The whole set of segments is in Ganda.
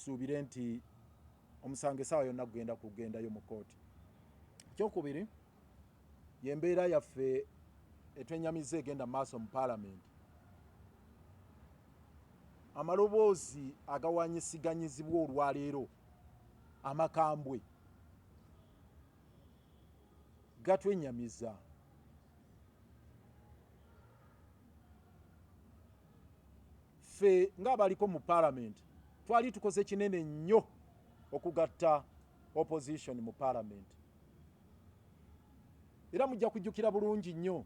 tusuubire nti omusango essaawa yonna kugenda kugendayo mu kooti. Kyokubiri yembeera yaffe etwenyamiza egenda mu maaso mu paalamenti. Amaloboozi agawanyisiganyizibwa olwaleero amakambwe gatwenyamiza. Ffe ng'abaliko mu paalamenti twali tukoze kinene nnyo okugatta opposition mu paalamenti. Era mujja kujjukira bulungi nnyo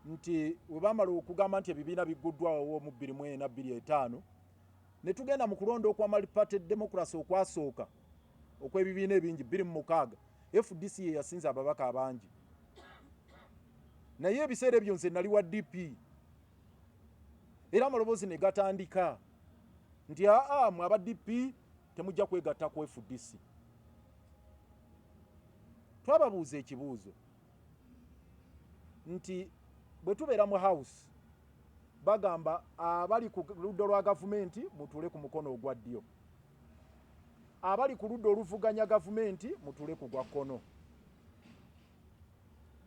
nti we baamala okugamba nti ebibiina bigguddwawo mu 2024-25 ne tugenda mu kulonda okwa multi-party democracy okwasooka okw'ebibiina ebingi 26 FDC ye yasinza ababaka abangi. Naye ebiseera ebyo nze nali wa DP era amaloboozi ne gatandika nti mwe aba DP temujja kwegatta ku FDC. Twababuuza ekibuuzo nti bwe tubeera mu house bagamba abali ku ludda lwa gavumenti mutule ku mukono ogwa ddyo, abali ku ludda oluvuganya gavumenti mutule ku gwa kkono.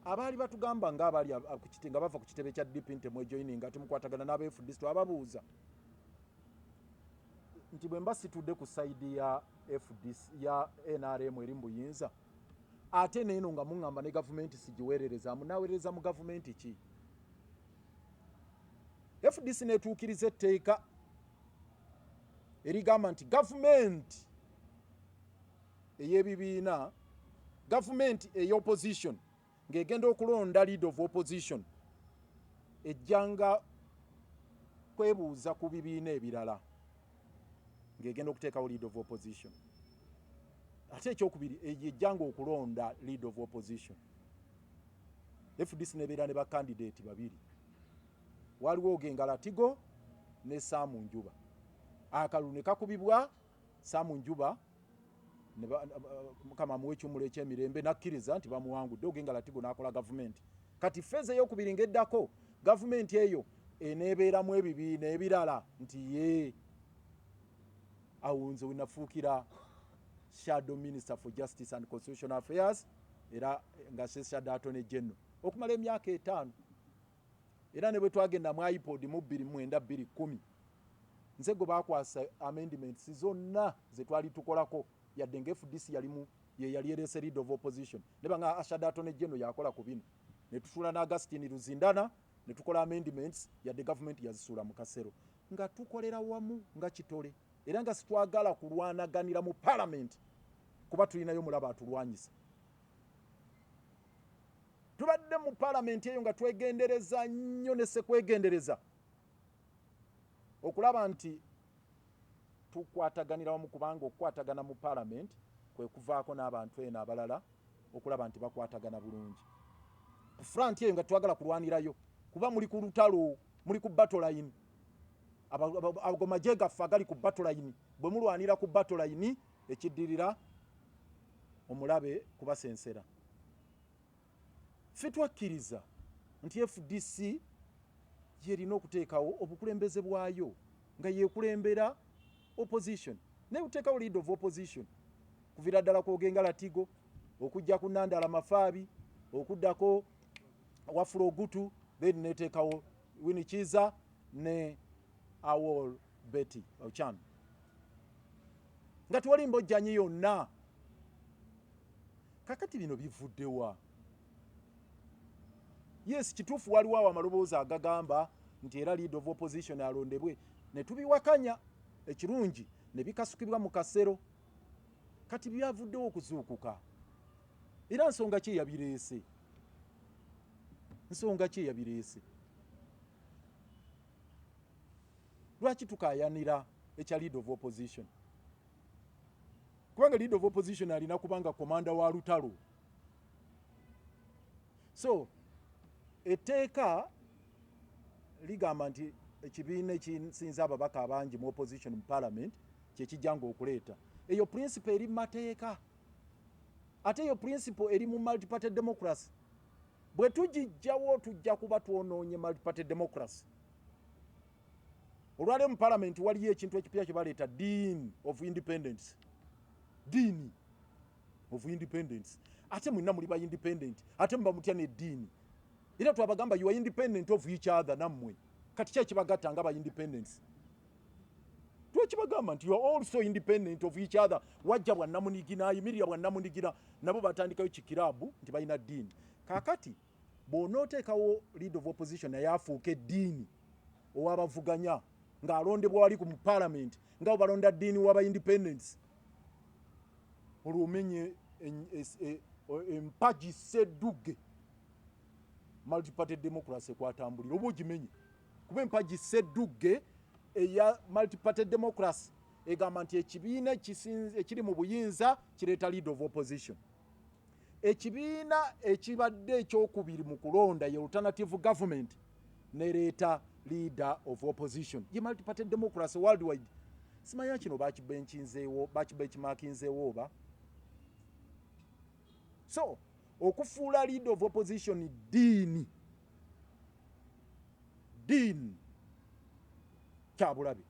Abaali batugamba ng'abali nga bava ku kitebe kya DP nti mwejoyininga temukwatagana n'aba FDC, twababuuza nti bwe mba situdde ku sayidi ya FDC ya NRM eri mu buyinza ate neeno nga muŋŋamba ne gavumenti sigiweerereza, munaaweereza mu gavumenti ki? FDC netuukiriza etteeka erigamba nti gavumenti ey'ebibiina, gavumenti ey'opposition ng'egenda okulonda lead of opposition ejjanga kwebuuza ku bibiina ebirala ng'egenda okuteekawo lead of opposition. Ate ekyokubiri ejjanga okulonda lead of opposition. FDC nebeera ne bakandidate babiri, waliwo Ogenga Latigo ne Saamu Njuba. Akalulu ne kakubibwa Saamu Njuba Mukama amuwe ekyumulo ekyemirembe nakkiriza nti bamuwangudde. Ogenga Latigo n'akola gavumenti. Kati feeza ey'okubiri ng'eddako gavumenti eyo eneebeeramu ebibiina ebirala nti ye awo nze wenafuukira Shadow Minister for Justice and Constitutional Affairs era nga Shadow Attorney General okumala emyaka 5. Era ne bwe twagenda mu iPod mu 2009-2010 nze go bakwasa amendments zonna ze twali tukolako yadde nga FDC yali erese lead of opposition ne banga Shadow Attorney General yakola ku bino ne tutula na Augustine Ruzindana ne tukola amendments yadde government yazisula mu kasero nga tukolera wamu nga kitole era nga sitwagala kulwanaganira mu parliament kuba tulinayo mulaba atulwanyisa. Tubadde mu parliament eyo nga twegendereza nnyo ne sekwegendereza okulaba nti tukwataganira wamu, kubanga okukwatagana mu parliament kwe kuvaako n'abantu eno abalala okulaba nti bakwatagana bulungi. Ku front eyo nga twagala kulwanirayo kuba muli ku lutalo, muli ku battle line. Ago magye gaffe agali ku battle line bwe mulwanira ku battle line ekiddirira omulabe kubasensera. Ffe twakkiriza nti FDC yerina okuteekawo obukulembeze bwayo nga yeekulembera opposition ne uteekawo lead of opposition kuvira ddala ku Ogenga Latigo okujja ku Nandala Mafaabi okuddako Wafula Ogutu then neteekawo Winnie Kiza ne Awol Betty Ochan nga tuwali mbojjanyi yonna. Kakati bino bivuddewa? Yes, kituufu waliwo amaloboozi agagamba nti era lead of opposition alondebwe ne tubiwakanya, ekirungi ne bikasukibwa mu kasero. Kati byavuddewo okuzuukuka. Era nsonga ki yabireese? Nsonga ki yabireese? Lwaki tukaayanira ekya lead of opposition? Kubanga lead of opposition alina kubanga komanda wa lutalo. So etteeka ligamba nti ekibiina ekisinza ababaka abangi mu opposition mu parliament kyekijjanga okuleeta. Eyo principle eri mu mateeka. Ate eyo principle eri mu multi-party democracy. Bwe tugijjawo tujja kuba twonoonye multi-party democracy. olwale mu parliament waliyo ekintu ekipya kye baleeta dean of independence. Dean of independence. Ate mwina muli ba independent, ate mba mutya ne dean. Era twabagamba you are independent of each other nammwe. Kati kye kibagatta nga ba independence. Twekibagamba nti you are also independent of each other. Wajja bwa namunigina, ayimirira bwa namunigina, nabo batandikayo kikirabu nti balina dean. Kakati bw'onooteekawo leader of opposition naye afuuke dean ow'abavuganya ng'alondebwa wali ku mu parliament nga balonda dean w'aba independence. Olwo omenye empagi sedduge multi-party democracy kwatambulira oba ogimenye. Kuba empagi sedduge eya multi-party democracy egamba nti ekibiina ekiri mu buyinza kireeta leader of opposition. Ekibiina ekibadde ekyokubiri mu kulonda ye alternative government nereeta leader of opposition. Ye multi-party democracy worldwide. Simanya kino bakibenchmarkinzeewo oba. So okufuula leader of opposition dean kyabulabe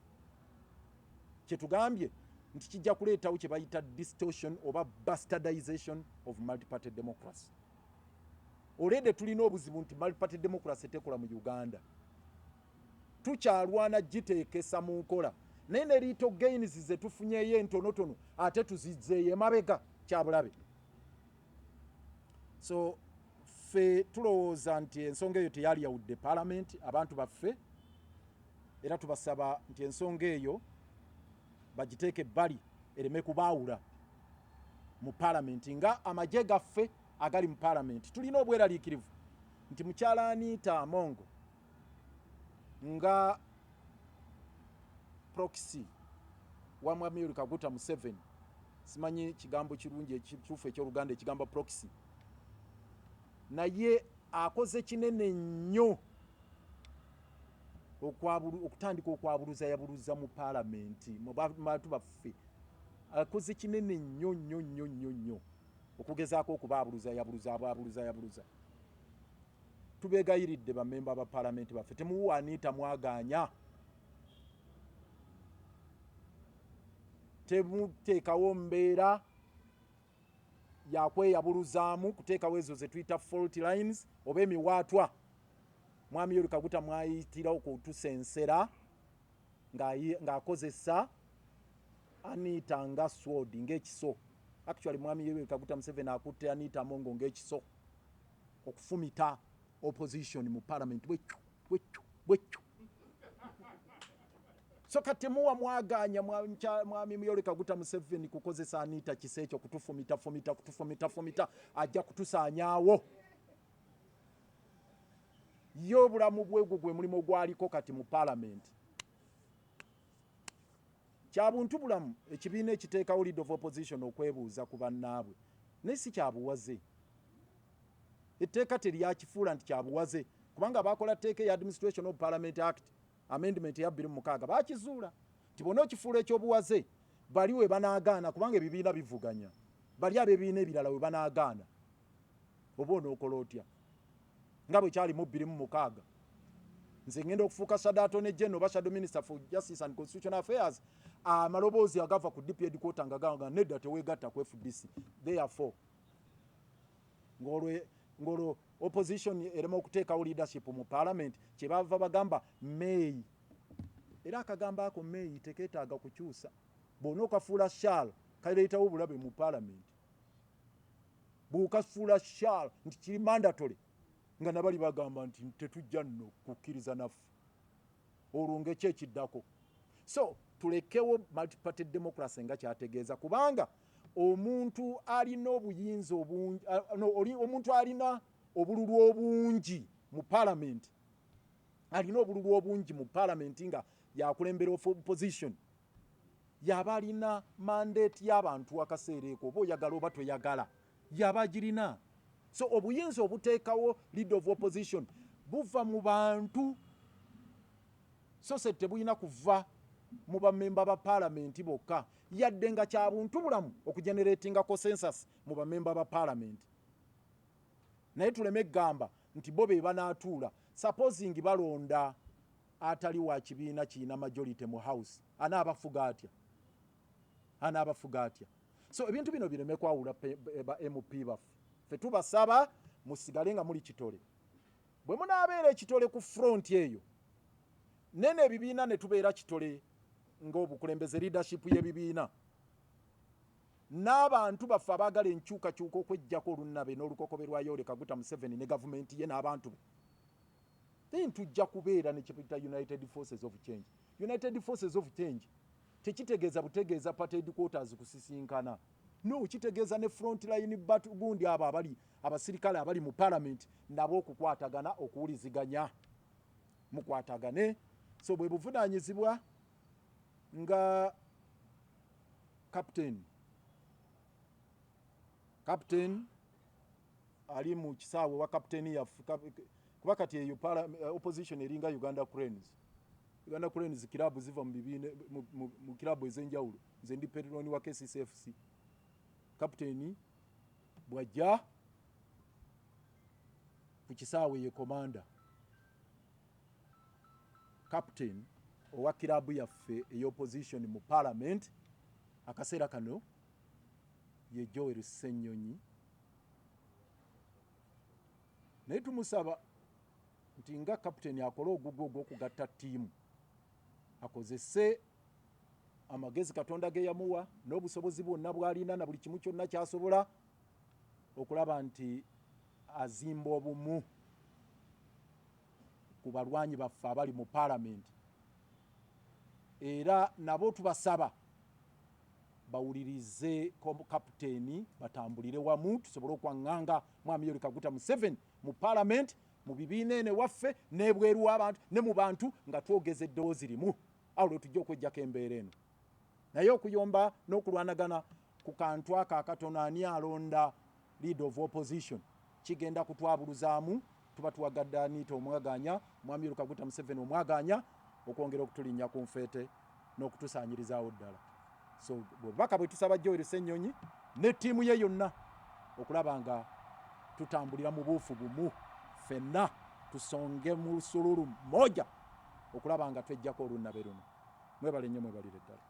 kyetugambye nti kijja kuleetawo kye bayita distortion oba bastardization of multi-party democracy. Olwedde tulina obuzibu nti multi-party democracy tekola mu Uganda. Tukyalwana giteekesa mu nkola naye ne little gains ze tufunyeyo entonotono ate tuzizzeeyo emabega kyabulabe. So ffe tulowooza nti ensonga eyo teyali yawudde parliament abantu baffe, era tubasaba nti ensonga eyo bagiteeke ebbali ereme kubaawula mu parliament nga amagye gaffe agali mu parliament. Tulina obweraliikirivu nti mukyala Anita Amongo nga proxy wa Mwami Yoweri Kaguta Museveni, simanyi kigambo kirungi ekituufu eky'Oluganda ekigambo proxy, naye akoze kinene nnyo okutandika okwabuluza yabuluza mu parliament mu bantu baffe. Akoze kinene nnyo okugezaako okubaabuluza yabuluza. Tubeegayiridde bammemba ba parliament baffe temuwa Anita mwaganya, temuteekawo mbeera yakweyabuluzaamu kuteekawo ezo ze tuyita fault lines oba emiwaatwa. Mwami Yoweri Kaguta mwayitira okutusensera ng'akozesa Anita nga sword ng'ekiso. Actually Mwami Yoweri Kaguta Museveni akutte Anita Amongo ng'ekiso okufumita opposition mu parliament bwekyo. So kati muwa mwaganya Mwami Yoweri Kaguta Museveni kukozesa Anita kise ekyo kutufumita ajja kutusaanyaawo. Yo obulamu bwegwo gwe mulimo gwaliko kati mu parliament. Kyabuntu bulamu ekibiina ekiteekawo leader of opposition okwebuuza ku bannaabwe naye si kyabuwaze. Etteeka teryakifuula nti kyabuwaze kubanga bakola tteeka ya Administration of Parliament Act amendment ya 26 bakizuula nti bona okifuula ekyobuwaze bali we banaagaana kubanga ebibiina bivuganya, bali ab'ebibiina ebirala we banaagaana oba onookola otya nga bwe kyali mu 26. Nze ngenda okufuuka Shadow Attorney General oba Shadow Minister for Justice and Constitutional Affairs, amaloboozi agava ku DP headquarter nga ganga nedda teweegatta ku FDC. Therefore ngolwo opposition erema okuteekawo leadership mu parliament kye bava bagamba May. Era akagamba ako May tekeetaaga kukyusa. Bw'ona okafuula shall kaleetawo obulabe mu parliament. Bw'okafuula shall nti kiri mandatory nga nabali bagamba nti tetujja nno kukkiriza naffe. Olwo ng'ekyekiddako. So tulekewo multi-party democracy nga kyategeeza kubanga omuntu alina obuyinza obungi omuntu alina obululu obungi mu parliament, alina obululu obungi mu parliament nga yakulembera opposition, yaba alina mandate y'abantu akaseera eko oba oyagala oba toyagala yaba agirina. So obuyinza obuteekawo leader of opposition buva mu bantu, so se tebulina kuva mu bammemba ba parliament bokka yadde nga kya buntu bulamu okugeneratinga consensus mu bammemba ba parliament. Naye tuleme gamba nti bo be banaatuula supposing balonda atali wa kibiina kiina majority mu house anaabafuga atya so ebintu bino bireme kwawula ba MP baffe ffe tubasaba musigale nga muli kitole bwe munaabeera ekitole ku front eyo nene ebibiina ne tubeera kitole ng'obukulembeze leadership y'ebibiina n'abantu baffe abaagala enkyukakyuka okweggyako olunnabe n'olukokome lwa Yoweri Kaguta Museveni ne gavumenti ye n'abantu be then tujja kubeera ne kipita United Forces of Change. United Forces of Change tekitegeeza butegeeza party headquarters kusisinkana no kitegeeza ne front line gundi abo abali abasirikale abali mu parliament nabo okukwatagana okuwuliziganya mukwatagane so bwe buvunaanyizibwa nga captain ali mu kisaawe wa captain yaffe kuba kati eyo opposition eringa Uganda Cranes kilabu ziva mu bibiine mu kilabu ez'enjawulo nze ndi petroni wa KCCFC captain bwajja ku kisaawe ye commander captain owa kilabu yaffe ey'opposition mu parliament akaseera kano ye Joel Ssenyonyi naye tumusaba nti nga captain akola ogugo ogw'okugatta ttiimu akozese amagezi Katonda ge yamuwa n'obusobozi bwonna bw'alina na buli kimu kyonna ky'asobola okulaba nti azimba obumu ku balwanyi baffe abali mu parliament era nabo tubasaba bawulirize kapiteeni batambulire wamu tusobole okwaŋŋanga mwami Yoweri Kaguta Museveni mu parliament mu bibiina ene waffe n'ebweru w'abantu ne mu bantu nga twogeza eddoboozi limu awo lwe tujja okweggyako embeera eno naye okuyomba n'okulwanagana ku kantu ako akatono ani alonda leader of opposition kigenda kutwabuluzaamu tuba tuwagadde Anita omwaganya mwami Yoweri Kaguta Museveni omwaganya okwongera okutulinnya ku nfeete n'okutusaanyirizaawo ddala so bubaka bwe tusaba Joel Ssenyonyi ne ttiimu ye yonna okulaba nga tutambulira mu buufu bumu ffenna tusonge mu sululu moja okulaba nga tweggyako olunnabe luno mwebale nnyo mwebalire ddala